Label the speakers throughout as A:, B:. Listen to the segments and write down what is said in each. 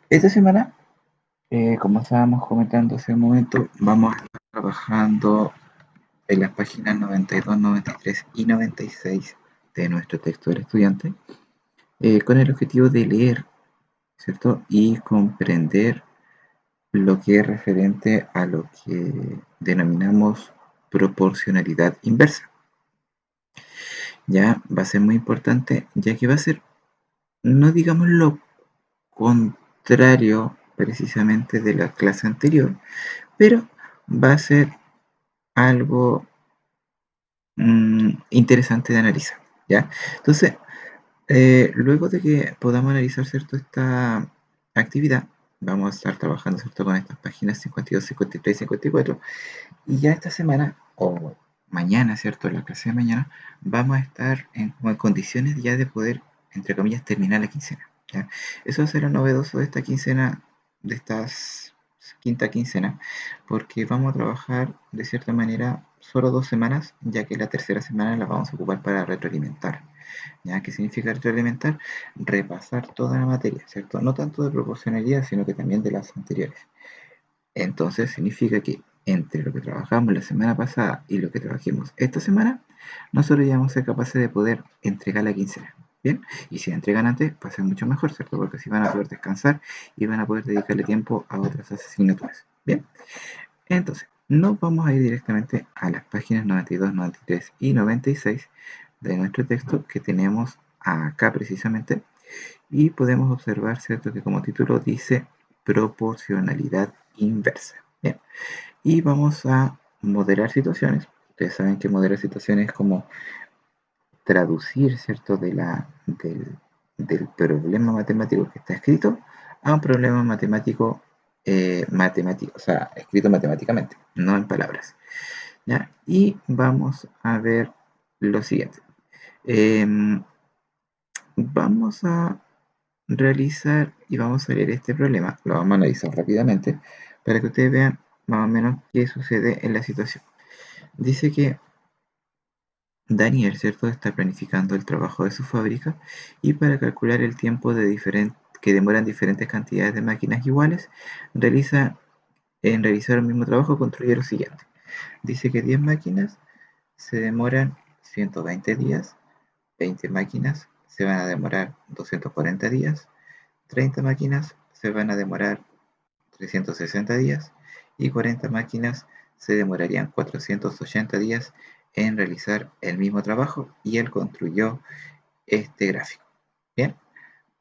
A: Esta semana, como estábamos comentando hace un momento, vamos a estar trabajando en las páginas 92, 93 y 96 de nuestro texto del estudiante, con el objetivo de leer, ¿cierto? Y comprender lo que es referente a lo que denominamos proporcionalidad inversa. Ya va a ser muy importante, ya que va a ser, no digamos lo contrario precisamente de la clase anterior, pero va a ser algo interesante de analizar, ¿ya? Entonces, luego de que podamos analizar, ¿cierto?, esta actividad, vamos a estar trabajando, ¿cierto?, con estas páginas 52, 53 y 54, y ya esta semana, o mañana, ¿cierto?, en la clase de mañana, vamos a estar como en condiciones ya de poder, entre comillas, terminar la quincena, ¿ya? Eso va a ser lo novedoso de esta quincena, de estas quinta quincena, porque vamos a trabajar de cierta manera solo 2 semanas, ya que la tercera semana la vamos a ocupar para retroalimentar. ¿Ya? ¿Qué significa retroalimentar? Repasar toda la materia, ¿cierto? No tanto de proporcionalidad, sino que también de las anteriores. Entonces significa que entre lo que trabajamos la semana pasada y lo que trabajemos esta semana, nosotros ya vamos a ser capaces de poder entregar la quincena. ¿Bien? Y si la entregan antes, va a ser mucho mejor, ¿cierto? Porque así van a poder descansar y van a poder dedicarle tiempo a otras asignaturas. ¿Bien? Entonces, nos vamos a ir directamente a las páginas 92, 93 y 96 de nuestro texto que tenemos acá precisamente, y podemos observar, ¿cierto?, que como título dice proporcionalidad inversa. Bien, y vamos a modelar situaciones. Ustedes saben que modelar situaciones es como traducir, ¿cierto?, del problema matemático que está escrito a un problema matemático, matemático, o sea, escrito matemáticamente, no en palabras, ¿ya? Y vamos a ver lo siguiente. Vamos a realizar y vamos a leer este problema, lo vamos a analizar rápidamente para que ustedes vean más o menos qué sucede en la situación. Dice que Daniel, ¿cierto?, está planificando el trabajo de su fábrica, y para calcular el tiempo que demoran diferentes cantidades de máquinas iguales, en realizar el mismo trabajo construye lo siguiente. Dice que 10 máquinas se demoran 120 días, 20 máquinas se van a demorar 240 días, 30 máquinas se van a demorar 360 días y 40 máquinas se demorarían 480 días en realizar el mismo trabajo, y él construyó este gráfico. Bien,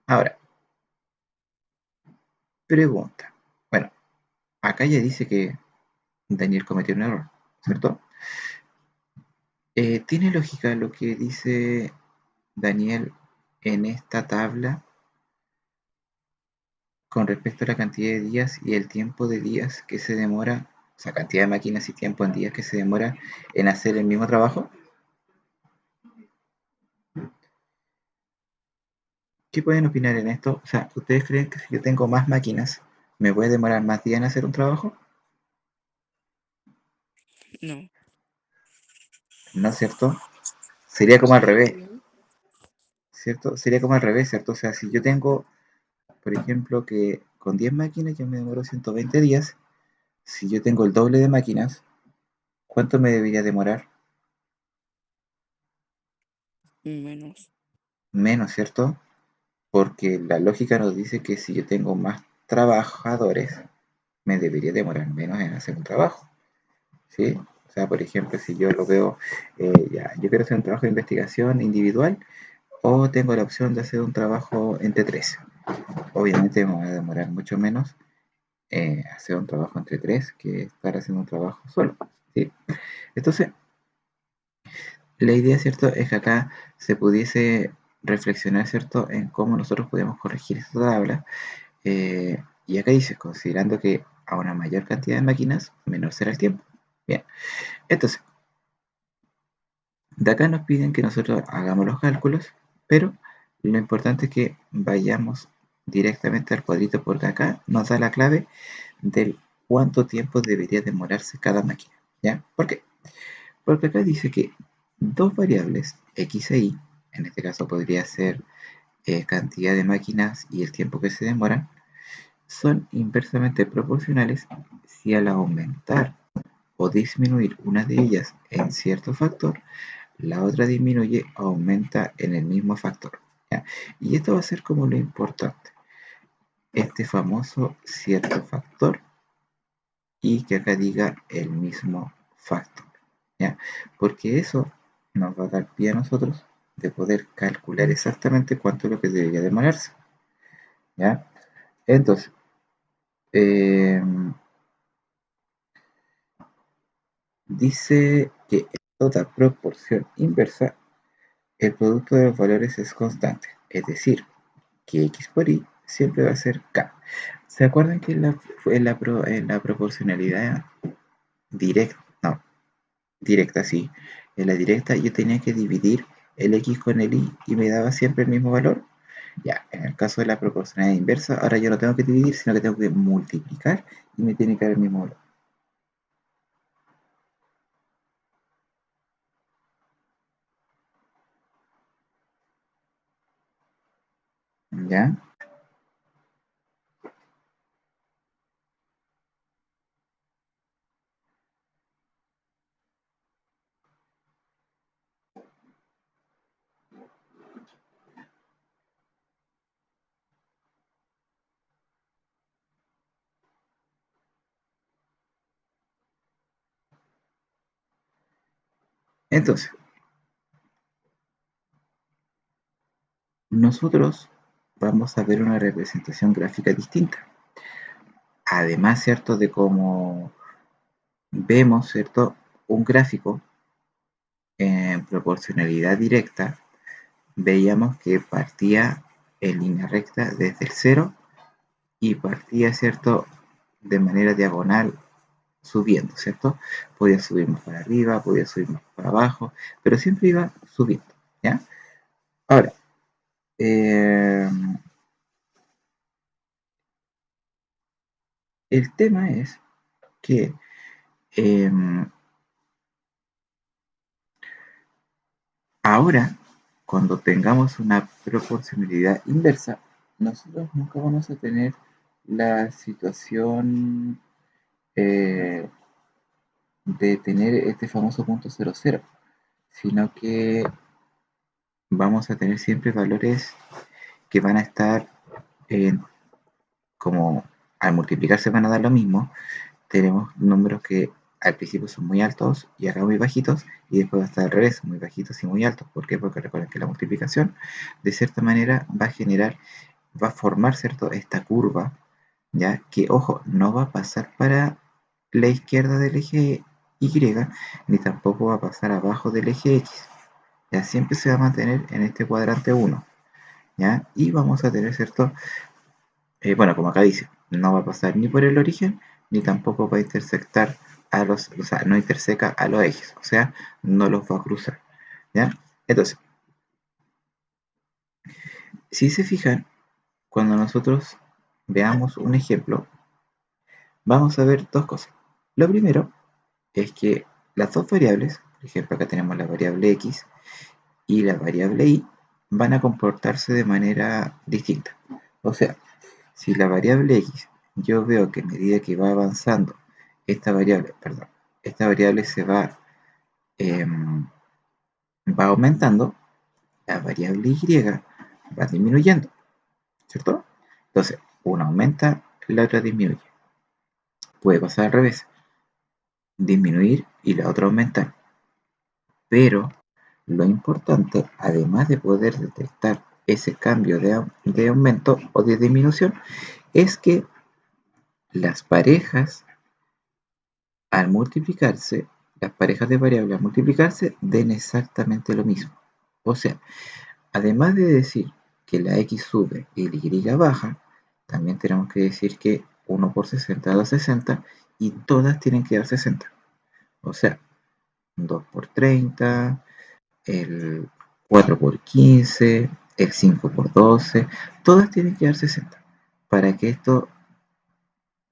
A: ahora, pregunta. Bueno, acá ya dice que Daniel cometió un error, ¿cierto? ¿Tiene lógica lo que dice Daniel en esta tabla con respecto a la cantidad de días y el tiempo de días que se demora, o sea, cantidad de máquinas y tiempo en días que se demora en hacer el mismo trabajo? ¿Qué pueden opinar en esto? O sea, ¿ustedes creen que si yo tengo más máquinas, me voy a demorar más días en hacer un trabajo?
B: No,
A: ¿No es cierto? Sería como al revés,
B: no.
A: ¿cierto? Sería como al revés, ¿cierto? O sea, si yo tengo, por ejemplo, que con 10 máquinas yo me demoro 120 días, si yo tengo el doble de máquinas, ¿cuánto me debería demorar?
B: Menos.
A: Menos, ¿cierto? Porque la lógica nos dice que si yo tengo más trabajadores, me debería demorar menos en hacer un trabajo, ¿sí? O sea, por ejemplo, si yo lo veo, ya, yo quiero hacer un trabajo de investigación individual, o tengo la opción de hacer un trabajo entre tres. Obviamente me va a demorar mucho menos hacer un trabajo entre tres que estar haciendo un trabajo solo, ¿sí? Entonces, la idea, ¿cierto?, es que acá se pudiese reflexionar, ¿cierto?, en cómo nosotros podemos corregir esta tabla. Y acá dice, considerando que a una mayor cantidad de máquinas, menor será el tiempo. Bien, entonces, de acá nos piden que nosotros hagamos los cálculos, pero lo importante es que vayamos directamente al cuadrito, porque acá nos da la clave del cuánto tiempo debería demorarse cada máquina. ¿Ya? ¿Por qué? Porque acá dice que dos variables, x e y, en este caso podría ser cantidad de máquinas y el tiempo que se demoran, son inversamente proporcionales si al aumentar o disminuir una de ellas en cierto factor, la otra disminuye o aumenta en el mismo factor. ¿Ya? Y esto va a ser como lo importante, este famoso cierto factor y que acá diga el mismo factor. ¿Ya? Porque eso nos va a dar pie a nosotros de poder calcular exactamente cuánto es lo que debería demorarse. ¿Ya? Entonces, eh, dice que en toda proporción inversa el producto de los valores es constante, es decir, que x por y siempre va a ser k. ¿Se acuerdan que en la proporcionalidad directa, no, directa sí, en la directa yo tenía que dividir el x con el y me daba siempre el mismo valor? Ya, en el caso de la proporcionalidad inversa, ahora yo no tengo que dividir, sino que tengo que multiplicar y me tiene que dar el mismo valor. ¿Ya? Entonces, nosotros vamos a ver una representación gráfica distinta. Además, ¿cierto? De cómo vemos, ¿cierto? Un gráfico en proporcionalidad directa, veíamos que partía en línea recta desde el cero y partía, ¿cierto? De manera diagonal subiendo, ¿cierto? Podía subir más para arriba, podía subir más para abajo, pero siempre iba subiendo, ¿ya? Ahora, eh, el tema es que eh, ahora, cuando tengamos una proporcionalidad inversa, nosotros nunca vamos a tener la situación de tener este famoso punto cero cero, sino que vamos a tener siempre valores que van a estar en, como al multiplicarse van a dar lo mismo. Tenemos números que al principio son muy altos y acá muy bajitos, y después va a estar al revés, muy bajitos y muy altos. ¿Por qué? Porque recuerden que la multiplicación de cierta manera va a generar, va a formar, ¿cierto? Esta curva, ya que, ojo, no va a pasar para la izquierda del eje Y, ni tampoco va a pasar abajo del eje X. Ya siempre se va a mantener en este cuadrante 1, ¿ya? Y vamos a tener, ¿cierto? Bueno, como acá dice, no va a pasar ni por el origen, ni tampoco va a intersectar o sea, no interseca a los ejes, o sea, no los va a cruzar, ¿ya? Entonces, si se fijan, cuando nosotros veamos un ejemplo, vamos a ver dos cosas. Lo primero es que las dos variables, por ejemplo, acá tenemos la variable x y la variable y, van a comportarse de manera distinta. O sea, si la variable x, yo veo que a medida que va avanzando esta variable va aumentando, la variable y va disminuyendo, ¿cierto? Entonces, una aumenta, la otra disminuye. Puede pasar al revés, disminuir y la otra aumentar. Pero lo importante, además de poder detectar ese cambio de aumento o de disminución, es que las parejas al multiplicarse, las parejas de variables al multiplicarse den exactamente lo mismo. O sea, además de decir que la x sube y la y baja, también tenemos que decir que 1 por 60 da 60 y todas tienen que dar 60. O sea, 2 por 30, el 4 por 15, el 5 por 12, todas tienen que dar 60 para que esto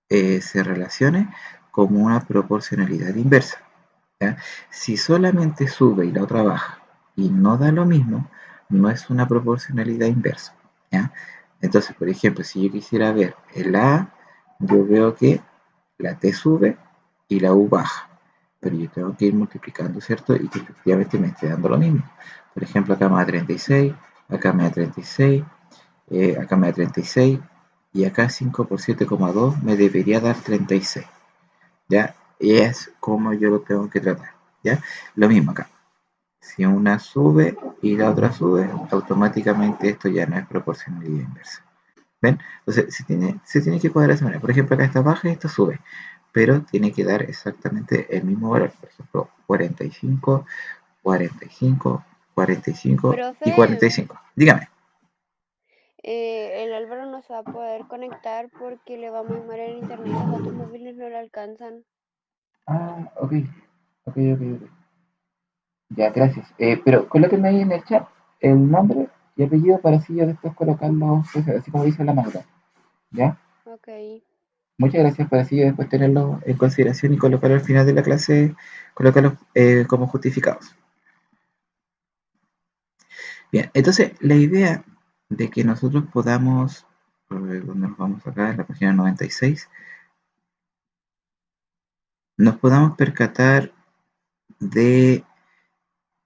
A: se relacione como una proporcionalidad inversa, ¿ya? Si solamente sube y la otra baja y no da lo mismo, no es una proporcionalidad inversa, ¿ya? Entonces, por ejemplo, si yo quisiera ver el A, yo veo que la T sube y la U baja. Pero yo tengo que ir multiplicando, ¿cierto? Y que efectivamente me esté dando lo mismo. Por ejemplo, acá me da 36, acá me da 36, acá me da 36 y acá 5 por 7,2 me debería dar 36. ¿Ya? Y es como yo lo tengo que tratar. ¿Ya? Lo mismo acá. Si una sube y la otra sube, automáticamente esto ya no es proporcionalidad inversa. ¿Ven? Entonces, se tiene que cuadrar de esa manera. Por ejemplo, acá está baja y esta sube, pero tiene que dar exactamente el mismo valor. Por ejemplo, 45, 45, 45 y
B: Profe,
A: 45. Dígame.
B: el Álvaro no se va a poder conectar porque le va muy mal el internet, los datos móviles no le alcanzan.
A: Ah, ok, ok, ok, ok. Ya, gracias. Pero colóquenme ahí en el chat el nombre y apellido para así yo después colocarlo, pues, así como dice la manga. ¿Ya?
B: Ok.
A: Muchas gracias para así yo después tenerlo en consideración y colocarlo al final de la clase, colocarlo como justificados. Bien, entonces la idea de que nosotros podamos, ¿dónde nos vamos acá? En la página 96, nos podamos percatar de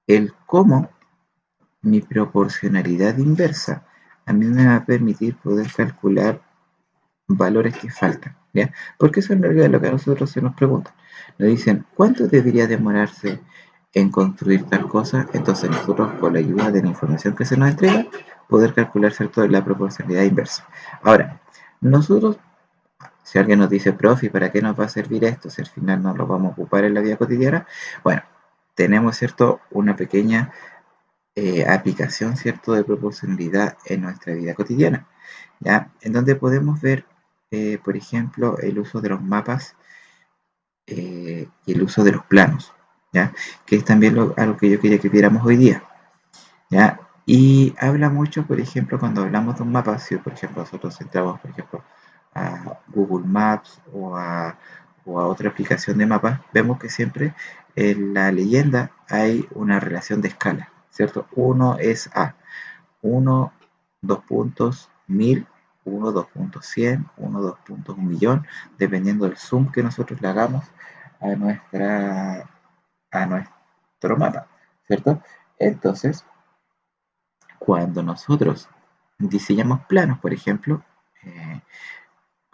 A: el cómo mi proporcionalidad inversa a mí me va a permitir poder calcular valores que faltan, ¿ya? Porque eso en realidad es lo que a nosotros se nos pregunta. Nos dicen, ¿cuánto debería demorarse en construir tal cosa? Entonces nosotros, con la ayuda de la información que se nos entrega, poder calcular, ¿cierto?, la proporcionalidad inversa. Ahora, nosotros, si alguien nos dice, profe, ¿para qué nos va a servir esto si al final no lo vamos a ocupar en la vida cotidiana? Bueno, tenemos, ¿cierto?, una pequeña aplicación, ¿cierto?, de proporcionalidad en nuestra vida cotidiana, ¿ya? En donde podemos ver, por ejemplo, el uso de los mapas y el uso de los planos, ¿ya? Que es también algo que yo quería que viéramos hoy día, ¿ya? Y habla mucho, por ejemplo, cuando hablamos de un mapa, si por ejemplo nosotros entramos, por ejemplo, a Google Maps o a otra aplicación de mapas, vemos que siempre en la leyenda hay una relación de escala, ¿cierto? Uno es a 1, 2 puntos, 1000, 1, 2 puntos, 100, 1, 2 puntos, 1.000.000, dependiendo del zoom que nosotros le hagamos a, a nuestro mapa, ¿cierto? Entonces, cuando nosotros diseñamos planos, eh, por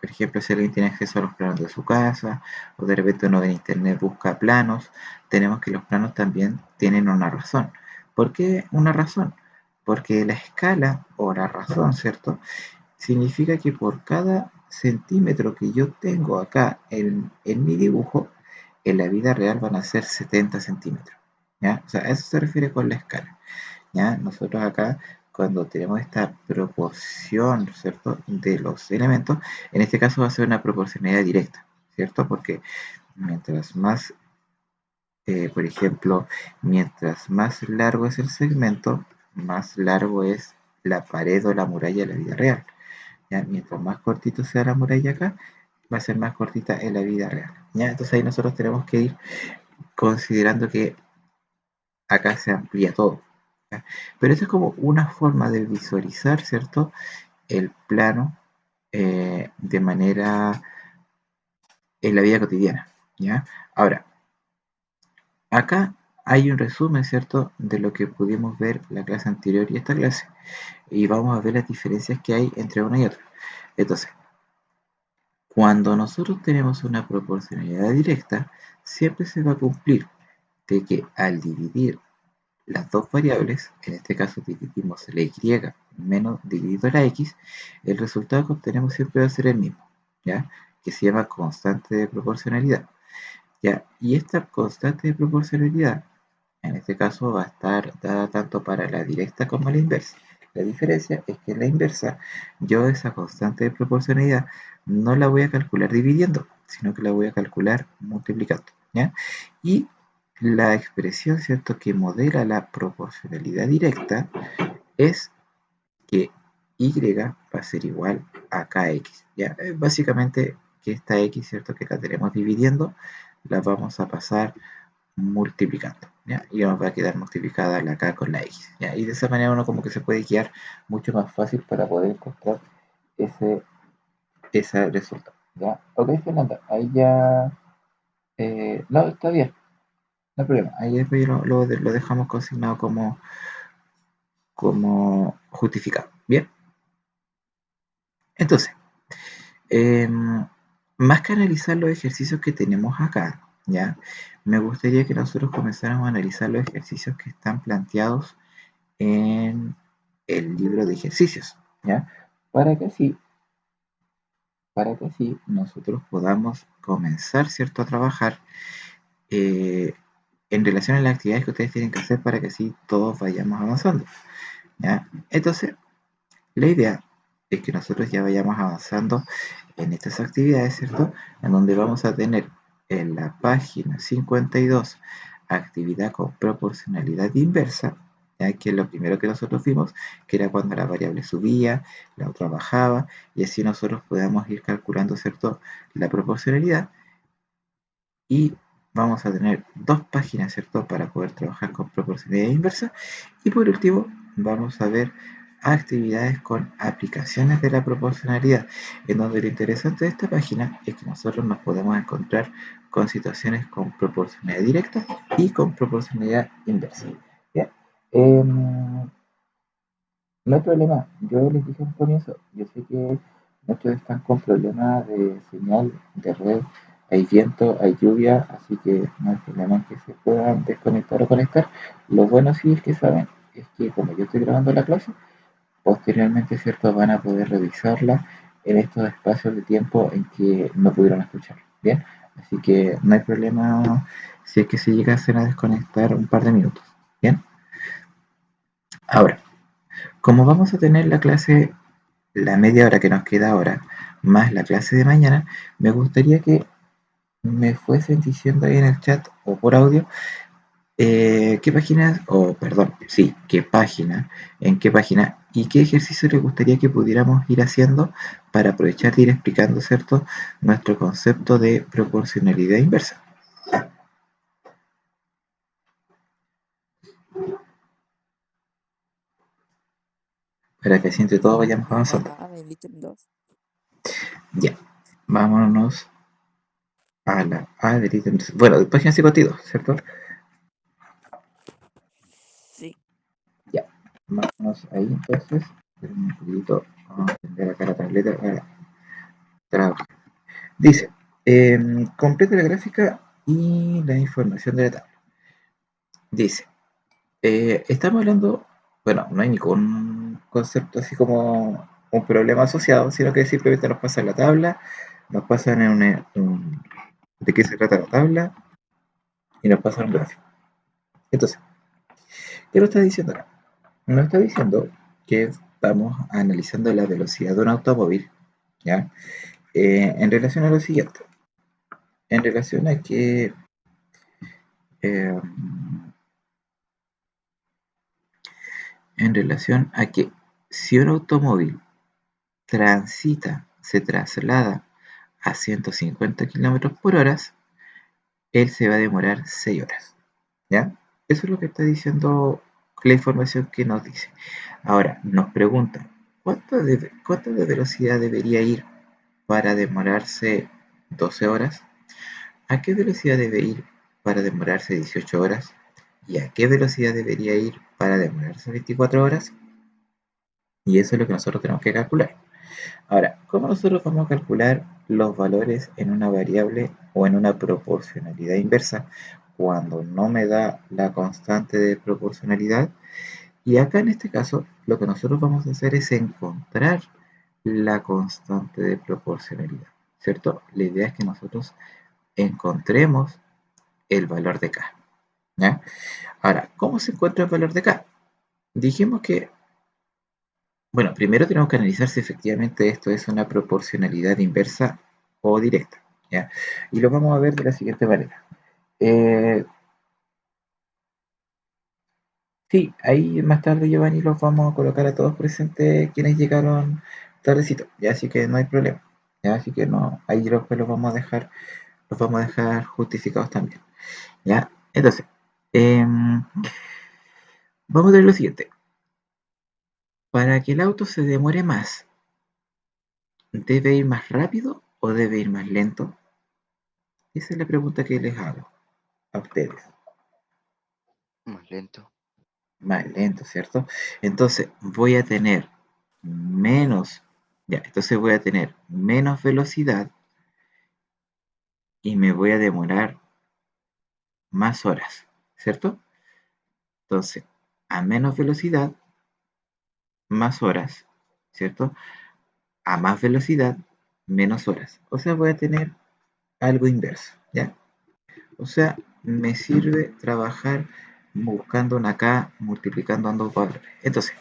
A: ejemplo, si alguien tiene acceso a los planos de su casa, o de repente uno en internet busca planos, tenemos que los planos también tienen una razón. ¿Por qué una razón? Porque la escala o la razón, ¿cierto? Significa que por cada centímetro que yo tengo acá en mi dibujo, en la vida real van a ser 70 centímetros. ¿Ya? O sea, a eso se refiere con la escala. ¿Ya? Nosotros acá, cuando tenemos esta proporción, ¿cierto?, de los elementos, en este caso va a ser una proporcionalidad directa, ¿cierto? Porque mientras más, por ejemplo, mientras más largo es el segmento, más largo es la pared o la muralla de la vida real. ¿Ya? Mientras más cortito sea la muralla acá, va a ser más cortita en la vida real. ¿Ya? Entonces ahí nosotros tenemos que ir considerando que acá se amplía todo. ¿Ya? Pero esa es como una forma de visualizar, ¿cierto?, el plano de manera en la vida cotidiana. ¿Ya? Ahora, acá hay un resumen, ¿cierto?, de lo que pudimos ver la clase anterior y esta clase. Y vamos a ver las diferencias que hay entre una y otra. Entonces, cuando nosotros tenemos una proporcionalidad directa, siempre se va a cumplir de que al dividir las dos variables, en este caso dividimos la y menos dividido la x, el resultado que obtenemos siempre va a ser el mismo, ¿ya? Que se llama constante de proporcionalidad, ¿ya? Y esta constante de proporcionalidad, en este caso, va a estar dada tanto para la directa como la inversa. La diferencia es que en la inversa, yo esa constante de proporcionalidad no la voy a calcular dividiendo, sino que la voy a calcular multiplicando, ¿ya? Y la expresión, ¿cierto?, que modela la proporcionalidad directa es que y va a ser igual a kx, ¿ya? Básicamente que esta x, ¿cierto?, que la tenemos dividiendo, la vamos a pasar multiplicando, ¿ya? Y nos va a quedar multiplicada la k con la x, ¿ya? Y de esa manera uno como que se puede guiar mucho más fácil para poder encontrar ese, ese resultado. ¿Ya? Ok, Fernanda, ahí ya... no, está bien, no hay problema. Ahí después lo dejamos consignado como justificado. Bien, entonces, más que analizar los ejercicios que tenemos acá, ¿ya? Me gustaría que nosotros comenzáramos a analizar los ejercicios que están planteados en el libro de ejercicios, ¿ya? Para que así, para que así nosotros podamos comenzar, ¿cierto?, a trabajar eh, en relación a las actividades que ustedes tienen que hacer para que así todos vayamos avanzando, ¿ya? Entonces, la idea es que nosotros ya vayamos avanzando en estas actividades, ¿cierto? En donde vamos a tener en la página 52 actividad con proporcionalidad inversa, ¿ya? Que es lo primero que nosotros vimos, que era cuando la variable subía, la otra bajaba, y así nosotros podamos ir calculando, ¿cierto?, la proporcionalidad, y vamos a tener dos páginas, ¿cierto?, para poder trabajar con proporcionalidad inversa. Y por último, vamos a ver actividades con aplicaciones de la proporcionalidad, en donde lo interesante de esta página es que nosotros nos podemos encontrar con situaciones con proporcionalidad directa y con proporcionalidad inversa. ¿Ya? No hay problema, yo les dije al comienzo, yo sé que muchos están con problemas de señal, de red, hay viento, hay lluvia, así que no hay problema en que se puedan desconectar o conectar. Lo bueno sí es que saben, es que como yo estoy grabando la clase, posteriormente, ¿cierto?, van a poder revisarla en estos espacios de tiempo en que no pudieron escuchar. Bien, así que no hay problema si es que se llegasen a desconectar un par de minutos. Bien, ahora, como vamos a tener la clase, la media hora que nos queda ahora, más la clase de mañana, me gustaría que me fuesen diciendo ahí en el chat o por audio qué páginas, o perdón, sí, qué página, en qué página y qué ejercicio les gustaría que pudiéramos ir haciendo para aprovechar de ir explicando, ¿cierto?, nuestro concepto de proporcionalidad inversa, para que así entre todos vayamos
C: A
A: avanzando.
C: la A del ítem 2.
A: Ya, vámonos a la A del ítem. Bueno, página 52, ¿cierto?
C: Sí.
A: Ya, vámonos ahí entonces. Esperen un poquito, vamos a prender acá la tableta para trabajar. Dice, complete la gráfica y la información de la tabla. Dice, estamos hablando, bueno, no hay ningún concepto así como un problema asociado, sino que simplemente nos pasan la tabla, nos pasan de qué se trata la tabla y nos pasan un gráfico. Entonces, ¿qué nos está diciendo acá? Nos está diciendo que estamos analizando la velocidad de un automóvil, ¿ya? En relación a lo siguiente, en relación a que eh, en relación a que si un automóvil se traslada a 150 kilómetros por hora, él se va a demorar 6 horas, ¿ya? Eso es lo que está diciendo la información que nos dice. Ahora, nos pregunta, ¿cuánto de velocidad debería ir para demorarse 12 horas? ¿A qué velocidad debe ir para demorarse 18 horas? ¿Y a qué velocidad debería ir para demorarse 24 horas? Y eso es lo que nosotros tenemos que calcular. Ahora, ¿cómo nosotros vamos a calcular los valores en una variable o en una proporcionalidad inversa cuando no me da la constante de proporcionalidad? Y acá en este caso, lo que nosotros vamos a hacer es encontrar la constante de proporcionalidad, ¿cierto? La idea es que nosotros encontremos el valor de K, ¿ya? Ahora, ¿cómo se encuentra el valor de K? Dijimos que, bueno, primero tenemos que analizar si efectivamente esto es una proporcionalidad inversa o directa, ¿ya? Y lo vamos a ver de la siguiente manera. Eh, sí, ahí más tarde, Giovanni, los vamos a colocar a todos presentes quienes llegaron tardecito, ya, así que no hay problema, ya, así que no, ahí los vamos a dejar justificados también, ya. Entonces, vamos a ver lo siguiente. Para que el auto se demore más, ¿debe ir más rápido o debe ir más lento? Esa es la pregunta que les hago a ustedes.
D: Más lento.
A: Más lento, ¿cierto? Entonces voy a tener entonces voy a tener menos velocidad y me voy a demorar más horas, ¿cierto? Entonces, a menos velocidad, más horas, ¿cierto? A más velocidad, menos horas. O sea, voy a tener algo inverso, ¿ya? O sea, me sirve trabajar buscando una K, multiplicando ambos valores. Entonces,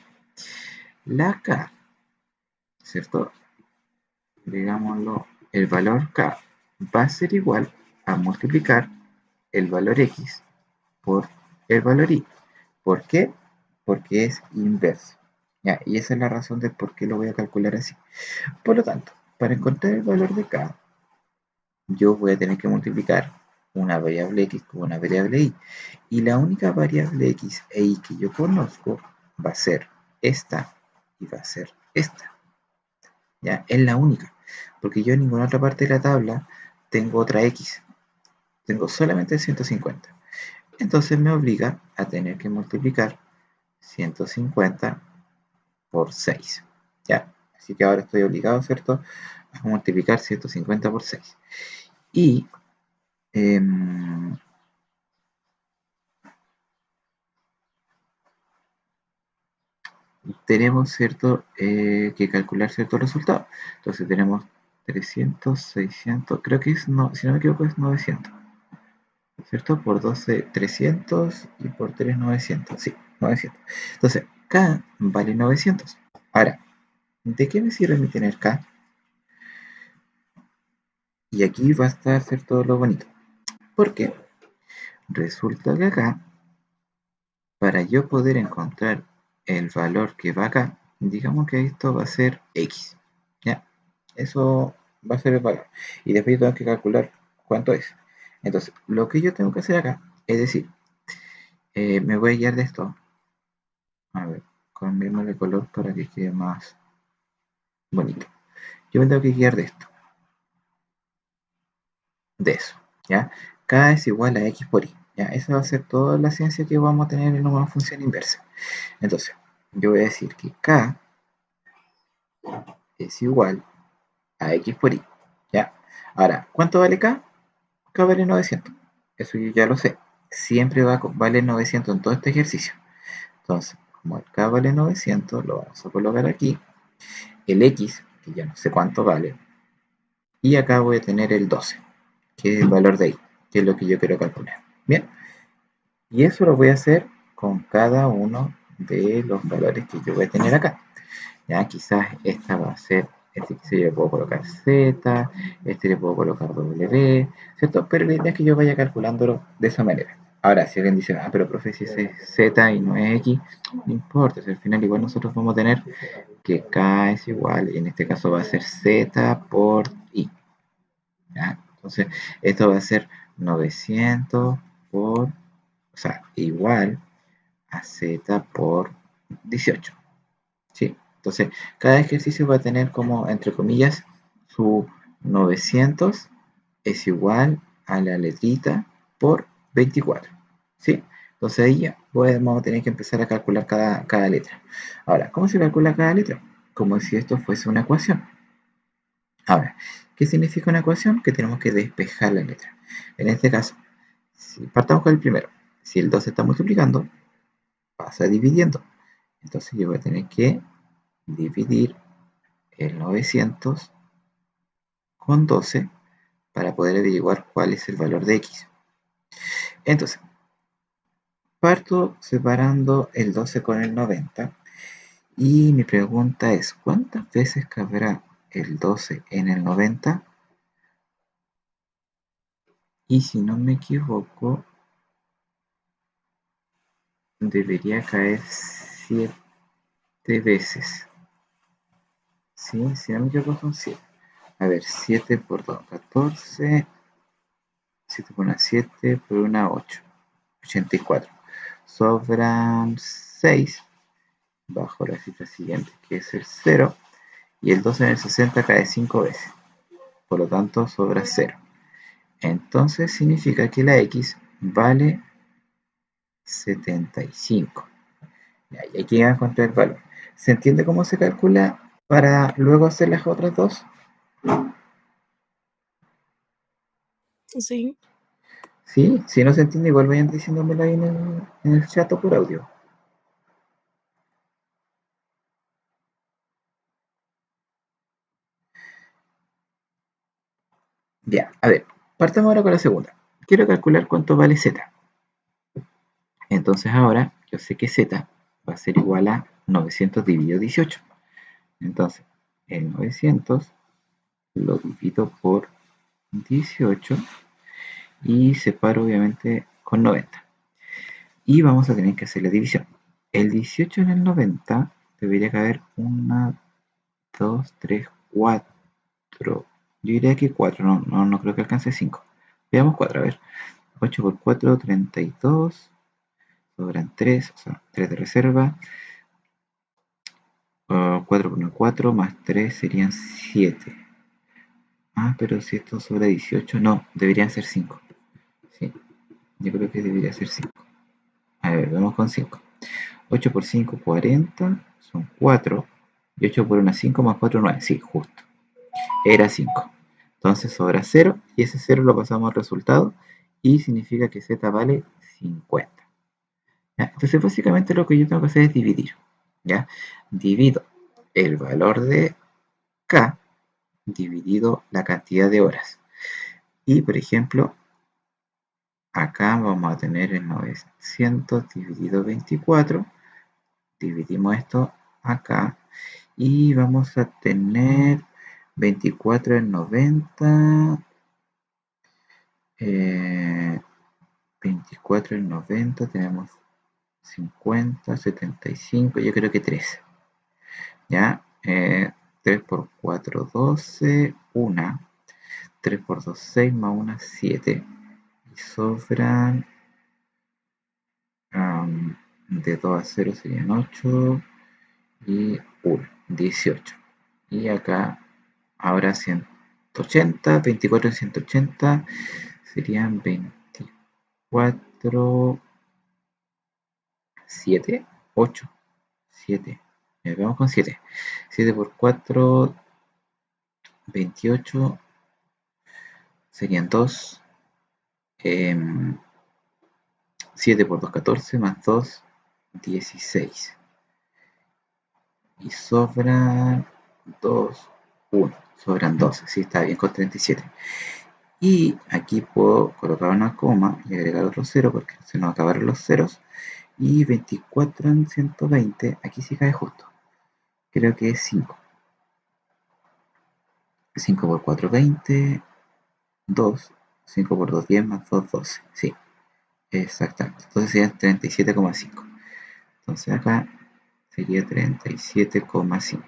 A: la K, ¿cierto? Digámoslo, el valor K va a ser igual a multiplicar el valor X por el valor Y. ¿Por qué? Porque es inverso. ¿Ya? Y esa es la razón de por qué lo voy a calcular así. Por lo tanto, para encontrar el valor de K, yo voy a tener que multiplicar una variable X con una variable Y. Y la única variable X e Y que yo conozco va a ser esta y va a ser esta. ¿Ya? Es la única. Porque yo en ninguna otra parte de la tabla tengo otra X. Tengo solamente el 150. Entonces me obliga a tener que multiplicar 150 por 6. ¿Ya? Así que ahora estoy obligado, ¿cierto?, a multiplicar 150 por 6. Y tenemos, ¿cierto?, que calcular ciertos resultados. Entonces tenemos 300, 600, creo que es, no, si no me equivoco es 900. ¿Cierto? Por 12, 300 y por 3, 900. Sí, 900. Entonces, K vale 900. Ahora, ¿de qué me sirve mi tener K? Y aquí va a estar, ¿cierto?, lo bonito. Porque resulta que acá, para yo poder encontrar el valor que va acá, digamos que esto va a ser X. ¿Ya? Eso va a ser el valor. Y después yo tengo que calcular cuánto es. Entonces, lo que yo tengo que hacer acá, es decir, me voy a guiar de esto. A ver, cambiemos de color para que quede más bonito. Yo me tengo que guiar de esto. De eso. ¿Ya? K es igual a X por Y. ¿Ya? Esa va a ser toda la ciencia que vamos a tener en una función inversa. Entonces, yo voy a decir que K es igual a X por Y. ¿Ya? Ahora, ¿cuánto vale K? K vale 900. Eso yo ya lo sé. Siempre vale 900 en todo este ejercicio. Entonces, como el K vale 900, lo vamos a colocar aquí. El X, que ya no sé cuánto vale. Y acá voy a tener el 12, que es el valor de Y, que es lo que yo quiero calcular. Bien. Y eso lo voy a hacer con cada uno de los valores que yo voy a tener acá. Ya, quizás esta va a ser, este que le puedo colocar Z, este le puedo colocar W, ¿cierto? Pero la idea es que yo vaya calculándolo de esa manera. Ahora, si alguien dice, pero profe, si es Z y no es X, no importa, si al final igual nosotros vamos a tener que K es igual, y en este caso va a ser Z por Y. ¿Ya? Entonces, esto va a ser 900 por, o sea, igual a Z por 18. ¿Sí? Entonces, cada ejercicio va a tener como, entre comillas, su 900 es igual a la letrita por 24. ¿Sí? Entonces ahí ya vamos a tener que empezar a calcular cada letra. Ahora, ¿cómo se calcula cada letra? Como si esto fuese una ecuación. Ahora, ¿qué significa una ecuación? Que tenemos que despejar la letra. En este caso, si partamos con el primero. Si el 2 se está multiplicando, pasa dividiendo. Entonces yo voy a tener que dividir el 900 con 12 para poder averiguar cuál es el valor de X. Entonces, parto separando el 12 con el 90 y mi pregunta es, ¿cuántas veces cabrá el 12 en el 90? Y si no me equivoco, debería caer 7 veces. ¿Sí? Si no me equivoco son 7. A ver, 7 por 2, 14. 7 por una 7, por una 8. 84. Sobran 6 bajo la cifra siguiente, que es el 0. y el 12 en el 60 cae 5 veces, por lo tanto sobra 0. Entonces significa que la x vale 75. Y aquí va a encontrar el valor. ¿Se entiende cómo se calcula para luego hacer las otras dos?
C: Sí.
A: ¿Sí? Si no se entiende, igual vayan diciéndomelo ahí en el chat o por audio. Ya, a ver, partamos ahora con la segunda. Quiero calcular cuánto vale z. Entonces ahora yo sé que z va a ser igual a 900 dividido 18. Entonces, el 900 lo divido por 18 y separo obviamente con 90. Y vamos a tener que hacer la división. El 18 en el 90 debería caber 1, 2, 3, 4. Yo diría que 4, no creo que alcance 5. Veamos 4, a ver. 8 por 4, 32. Sobran 3, o sea, 3 de reserva. 4 por 1, 4, más 3 serían 7. Ah, pero si esto sobra 18, no, deberían ser 5. Sí, yo creo que debería ser 5. A ver, vamos con 5. 8 por 5, 40, son 4. Y 8 por 1, 5, más 4, 9. Sí, justo. Era 5. Entonces sobra 0 y ese 0 lo pasamos al resultado y significa que z vale 50. ¿Ya? Entonces básicamente lo que yo tengo que hacer es dividir. ¿Ya? Divido el valor de k dividido la cantidad de horas. Y por ejemplo, acá vamos a tener el 900 dividido 24. Dividimos esto acá y vamos a tener 24 en 90. 24 en 90, tenemos 50, 75, yo creo que 3. ¿Ya? 3 por 4, 12, 1. 3 por 2, 6, más 1, 7. Y sobran de 2 a 0 serían 8 y 1, 18. Y acá ahora 180, 24 en 180 serían 24, 7, 8, 7. Vamos con 7. 7 por 4, 28. Serían 2. 7 por 2, 14. Más 2, 16. Y sobran 2, 1. Sobran 12. Sí, está bien con 37. Y aquí puedo colocar una coma y agregar otro 0 porque se nos acabaron los ceros. Y 24 en 120, aquí sí cae justo. Creo que es 5. 5 por 4, 20. 2. 5 por 2, 10, más 2, 12. Sí, exactamente. Entonces serían 37,5. Entonces acá sería 37,5.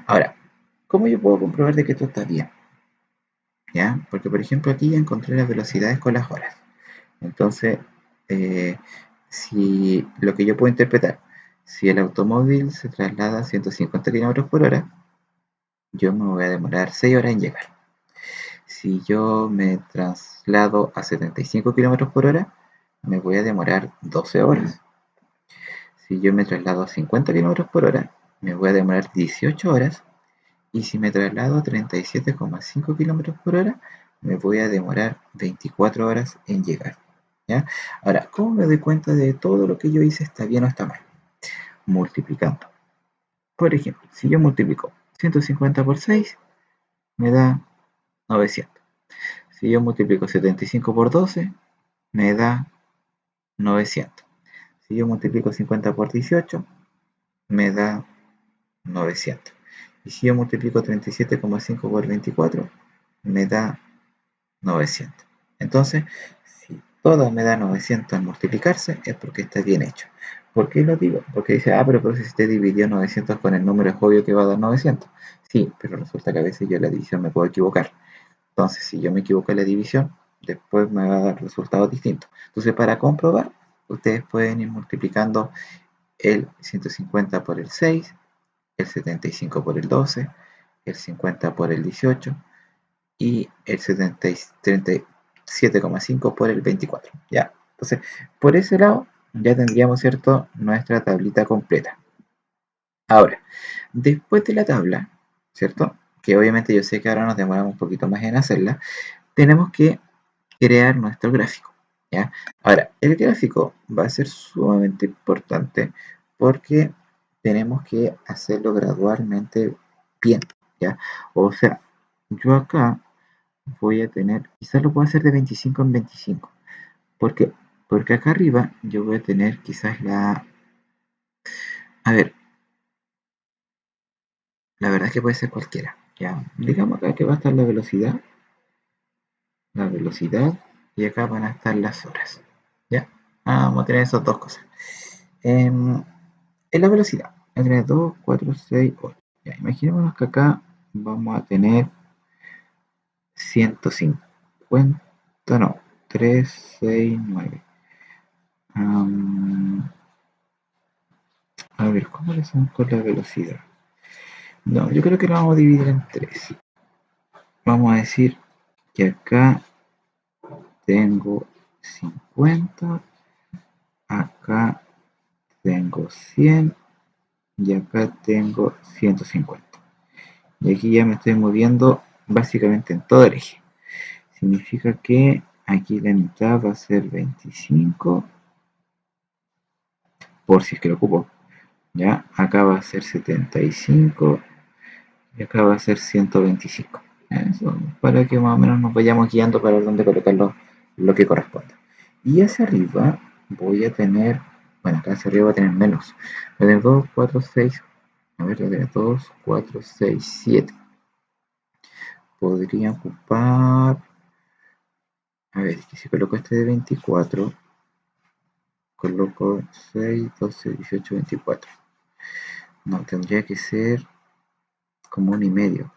A: Ahora, ¿cómo yo puedo comprobar de que esto está bien? ¿Ya? Porque por ejemplo aquí ya encontré las velocidades con las horas. Entonces, si lo que yo puedo interpretar, si el automóvil se traslada a 150 km por hora, yo me voy a demorar 6 horas en llegar. Si yo me traslado a 75 km por hora, me voy a demorar 12 horas. Si yo me traslado a 50 km por hora, me voy a demorar 18 horas. Y si me traslado a 37,5 km por hora, me voy a demorar 24 horas en llegar. ¿Ya? Ahora, ¿cómo me doy cuenta de todo lo que yo hice está bien o está mal? Multiplicando. Por ejemplo, si yo multiplico 150 por 6, me da 900. Si yo multiplico 75 por 12, me da 900. Si yo multiplico 50 por 18, me da 900. Y si yo multiplico 37,5 por 24, me da 900. Entonces, si todo me da 900 al multiplicarse, es porque está bien hecho. ¿Por qué lo digo? Porque dice, pero si usted dividió 900 con el número, es obvio que va a dar 900. Sí, pero resulta que a veces yo en la división me puedo equivocar. Entonces, si yo me equivoco en la división, después me va a dar resultados distintos. Entonces, para comprobar, ustedes pueden ir multiplicando el 150 por el 6, el 75 por el 12, el 50 por el 18 y el 37,5 por el 24. ¿Ya? Entonces, por ese lado ya tendríamos, ¿cierto?, nuestra tablita completa. Ahora, después de la tabla, ¿cierto?, que obviamente yo sé que ahora nos demoramos un poquito más en hacerla, tenemos que crear nuestro gráfico, ¿ya? Ahora, el gráfico va a ser sumamente importante porque tenemos que hacerlo gradualmente bien, ¿ya? O sea, yo acá voy a tener, quizás lo puedo hacer de 25 en 25. ¿Por qué? Porque acá arriba yo voy a tener quizás a ver, la verdad es que puede ser cualquiera, ¿ya? Digamos acá que va a estar la velocidad y acá van a estar las horas, ¿ya? Vamos a tener esas dos cosas. En la velocidad, entre 2, 4, 6, 8. Ya, imaginémonos que acá vamos a tener 150, no, 3, 6, 9. A ver, ¿cómo le hacemos con la velocidad? No, yo creo que lo vamos a dividir en 3. Vamos a decir que acá tengo 50, acá tengo 100 y acá tengo 150. Y aquí ya me estoy moviendo básicamente en todo el eje. Significa que aquí la mitad va a ser 25, por si es que lo ocupo. Ya, acá va a ser 75 y acá va a ser 125. Eso, para que más o menos nos vayamos guiando para dónde colocar lo que corresponda. Y hacia arriba voy a tener, bueno, acá hacia arriba voy a tener menos. Voy a tener 2, 4, 6, a ver, voy a tener 2, 4, 6, 7. Podría ocupar, a ver, si coloco este de 24, coloco 6, 12, 18, 24. No, tendría que ser como 1,5.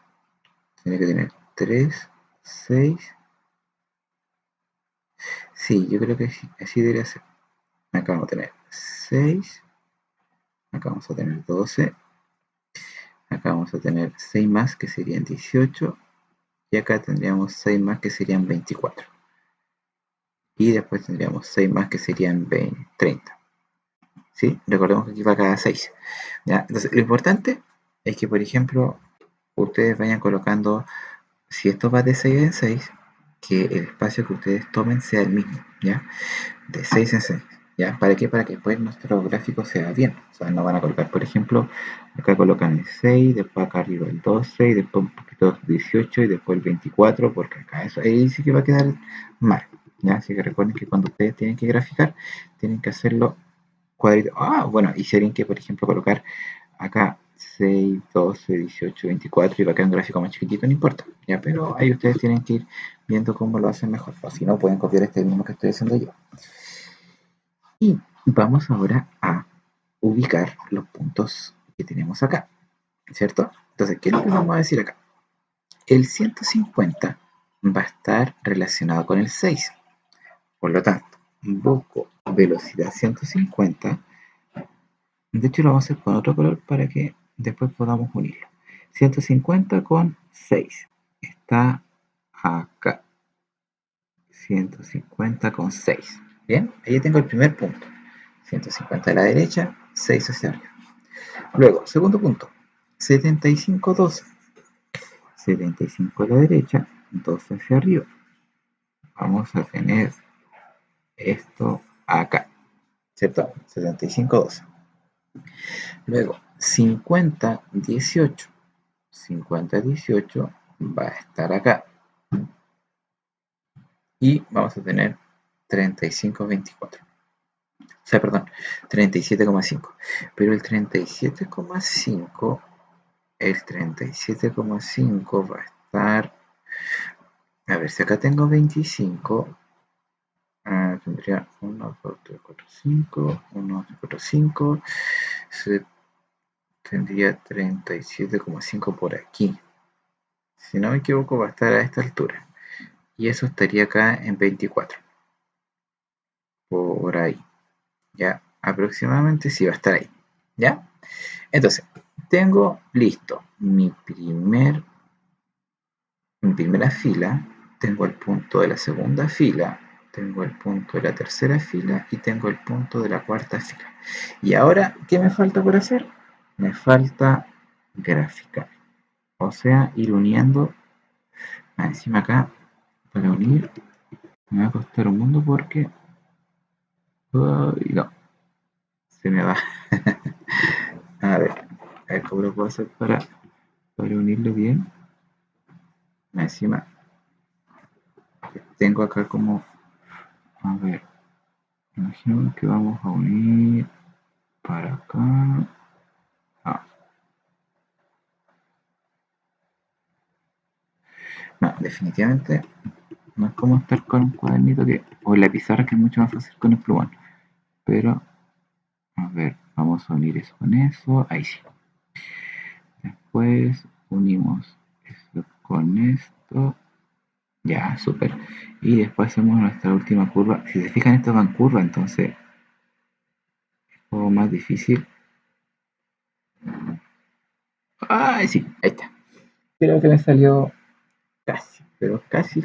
A: Tendría que tener 3, 6. Sí, yo creo que así debería ser. Acá vamos a tener 6. Acá vamos a tener 12. Acá vamos a tener 6 más que serían 18. Y acá tendríamos 6 más que serían 24. Y después tendríamos 6 más que serían 20, 30. ¿Sí? Recordemos que aquí va cada 6. ¿Ya? Entonces, lo importante es que, por ejemplo, ustedes vayan colocando, si esto va de 6 en 6, que el espacio que ustedes tomen sea el mismo, ¿ya? De 6 en 6, ¿ya? ¿Para qué? Para que después nuestro gráfico sea bien. O sea, no van a colocar, por ejemplo, acá colocan el 6, después acá arriba el 12, y después un poquito 18, y después el 24, porque acá eso, ahí sí que va a quedar mal, ¿ya? Así que recuerden que cuando ustedes tienen que graficar, tienen que hacerlo cuadrito. Bueno, y si alguien que, por ejemplo, colocar acá 6, 12, 18, 24 y va a quedar un gráfico más chiquitito, no importa, ya, pero ahí ustedes tienen que ir viendo cómo lo hacen mejor, o si no pueden copiar este mismo que estoy haciendo yo. Y vamos ahora a ubicar los puntos que tenemos acá, ¿cierto? Entonces, ¿qué es lo que vamos a decir acá? El 150 va a estar relacionado con el 6, por lo tanto, busco velocidad 150. De hecho, lo vamos a hacer con otro color para que después podamos unirlo. 150 con 6. Está acá. 150 con 6. Bien, ahí tengo el primer punto. 150 a la derecha, 6 hacia arriba. Luego, segundo punto. 75, 12. 75 a la derecha, 12 hacia arriba. Vamos a tener esto acá. ¿Cierto? 75, 12. Luego, 50, 18. 50, 18 va a estar acá. Y vamos a tener 35, 24. O sea, perdón, 37,5. Pero el 37,5 va a estar... A ver, si acá tengo 25, tendría 1, 2, 3, 4, 5, 1, 2, 3, 4, 5, tendría 37,5 por aquí. Si no me equivoco, va a estar a esta altura. Y eso estaría acá en 24. Por ahí. Ya, aproximadamente sí va a estar ahí. ¿Ya? Entonces, tengo listo mi primera fila, tengo el punto de la segunda fila, tengo el punto de la tercera fila y tengo el punto de la cuarta fila. Y ahora, ¿qué me falta por hacer? Me falta graficar, o sea, ir uniendo. Encima acá, para unir, me va a costar un mundo porque... no, se me va. A ver cómo lo puedo hacer para unirlo bien. Encima, tengo acá como... A ver, imagino que vamos a unir para acá. Ah, no, definitivamente no es como estar con un cuadernito o la pizarra, que es mucho más fácil con el plumón. Pero, a ver, vamos a unir eso con eso. Ahí sí. Después unimos esto con esto. Ya, súper. Y después hacemos nuestra última curva. Si se fijan, esto va en curva, entonces es un poco más difícil. ¡Ay, sí! Ahí está. Creo que me salió casi, pero casi.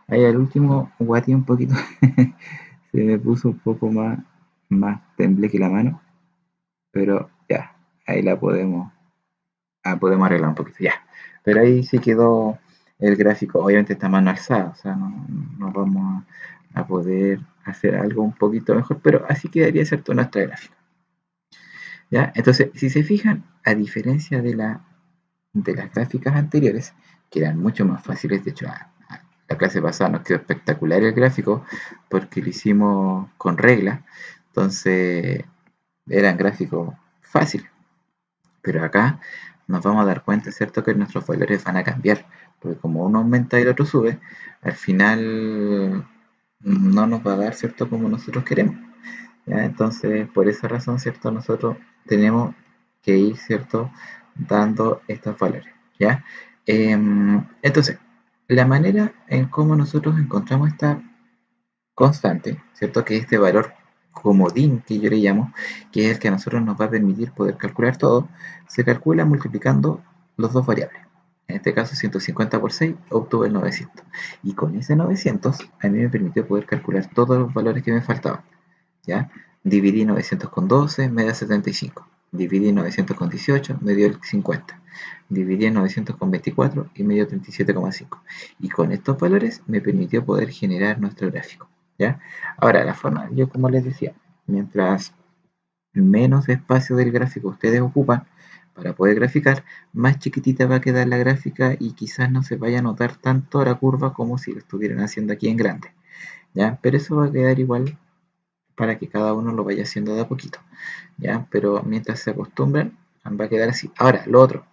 A: Ahí al último guatí un poquito. Se me puso un poco más temble que la mano. Pero ya, ahí la podemos arreglar un poquito, ya. Pero ahí sí quedó el gráfico. Obviamente está mano alzada, o sea, no vamos a poder hacer algo un poquito mejor, pero así quedaría cierto nuestra gráfica. ¿Ya? Entonces, si se fijan, a diferencia de las gráficas anteriores, que eran mucho más fáciles, de hecho, la clase pasada nos quedó espectacular el gráfico porque lo hicimos con regla, entonces eran gráficos fáciles. Pero acá nos vamos a dar cuenta, ¿cierto?, que nuestros valores van a cambiar, porque como uno aumenta y el otro sube, al final no nos va a dar, ¿cierto?, como nosotros queremos. ¿Ya? Entonces, por esa razón, ¿cierto?, nosotros tenemos que ir, ¿cierto?, dando estos valores, ¿ya? Entonces, la manera en cómo nosotros encontramos esta constante, ¿cierto? Que es este valor comodín que yo le llamo, que es el que a nosotros nos va a permitir poder calcular todo, se calcula multiplicando los dos variables. En este caso 150 por 6 obtuve el 900. Y con ese 900 a mí me permitió poder calcular todos los valores que me faltaban. ¿Ya? Dividí 900 con 12, me da 75. Dividí 900 con 18, me dio el 50. Dividí 900 con 24 y me dio 37,5. Y con estos valores me permitió poder generar nuestro gráfico. ¿Ya? Ahora, la forma, yo como les decía, mientras menos espacio del gráfico ustedes ocupan para poder graficar, más chiquitita va a quedar la gráfica y quizás no se vaya a notar tanto la curva como si lo estuvieran haciendo aquí en grande. ¿Ya? Pero eso va a quedar igual para que cada uno lo vaya haciendo de a poquito, ¿ya? Pero mientras se acostumbren, va a quedar así. Ahora, lo otro,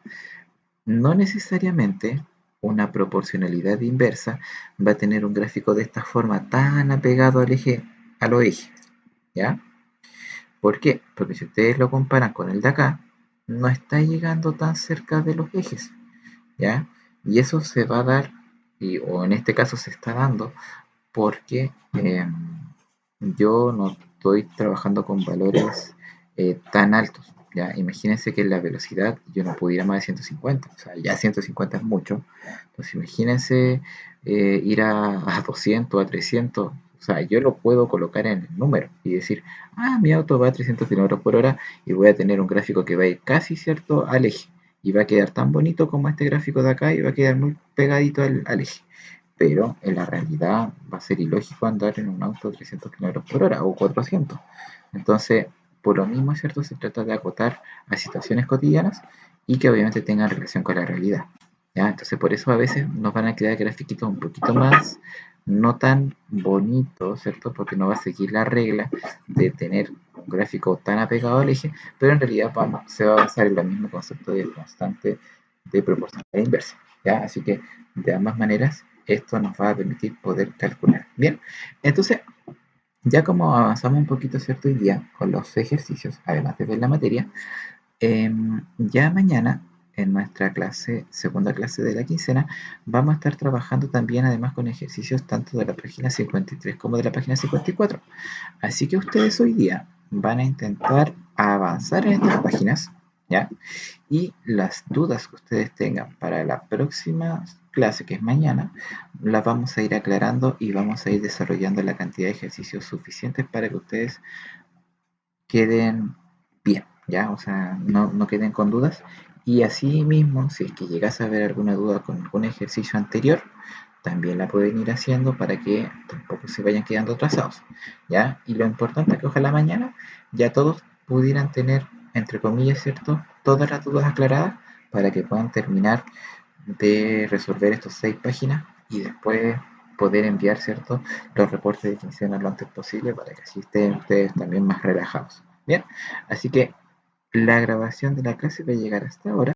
A: no necesariamente una proporcionalidad inversa va a tener un gráfico de esta forma tan apegado al eje, a los ejes, ¿ya? ¿Por qué? Porque si ustedes lo comparan con el de acá, no está llegando tan cerca de los ejes, ¿ya? Y eso se va a dar, o en este caso se está dando, porque yo no estoy trabajando con valores tan altos. ¿Ya? Imagínense que en la velocidad yo no pudiera más de 150, o sea, ya 150 es mucho. Entonces imagínense ir a 200, a 300, o sea, yo lo puedo colocar en el número y decir, mi auto va a 300 km por hora y voy a tener un gráfico que va a ir casi, ¿cierto?, al eje. Y va a quedar tan bonito como este gráfico de acá y va a quedar muy pegadito al eje, pero en la realidad va a ser ilógico andar en un auto a 300 km por hora o 400. Entonces, por lo mismo, ¿cierto? Se trata de acotar a situaciones cotidianas y que obviamente tengan relación con la realidad. ¿Ya? Entonces, por eso a veces nos van a quedar grafiquitos un poquito más no tan bonitos, ¿cierto? Porque no va a seguir la regla de tener un gráfico tan apegado al eje, pero en realidad se va a basar en el mismo concepto de constante de proporcionalidad inversa. ¿Ya? Así que de ambas maneras esto nos va a permitir poder calcular. Bien, entonces ya como avanzamos un poquito, ¿cierto?, hoy día con los ejercicios, además de ver la materia, ya mañana en nuestra segunda clase de la quincena, vamos a estar trabajando también además con ejercicios tanto de la página 53 como de la página 54. Así que ustedes hoy día van a intentar avanzar en estas páginas, ¿ya? Y las dudas que ustedes tengan para la próxima clase, que es mañana, las vamos a ir aclarando y vamos a ir desarrollando la cantidad de ejercicios suficientes para que ustedes queden bien, ¿ya? O sea, no queden con dudas. Y así mismo, si es que llegas a haber alguna duda con algún ejercicio anterior, también la pueden ir haciendo para que tampoco se vayan quedando atrasados, ¿ya? Y lo importante es que ojalá mañana ya todos pudieran tener, entre comillas, ¿cierto?, todas las dudas aclaradas para que puedan terminar de resolver estos 6 páginas y después poder enviar, ¿cierto?, los reportes de quincena lo antes posible para que así estén ustedes también más relajados. Bien, así que la grabación de la clase va a llegar hasta ahora.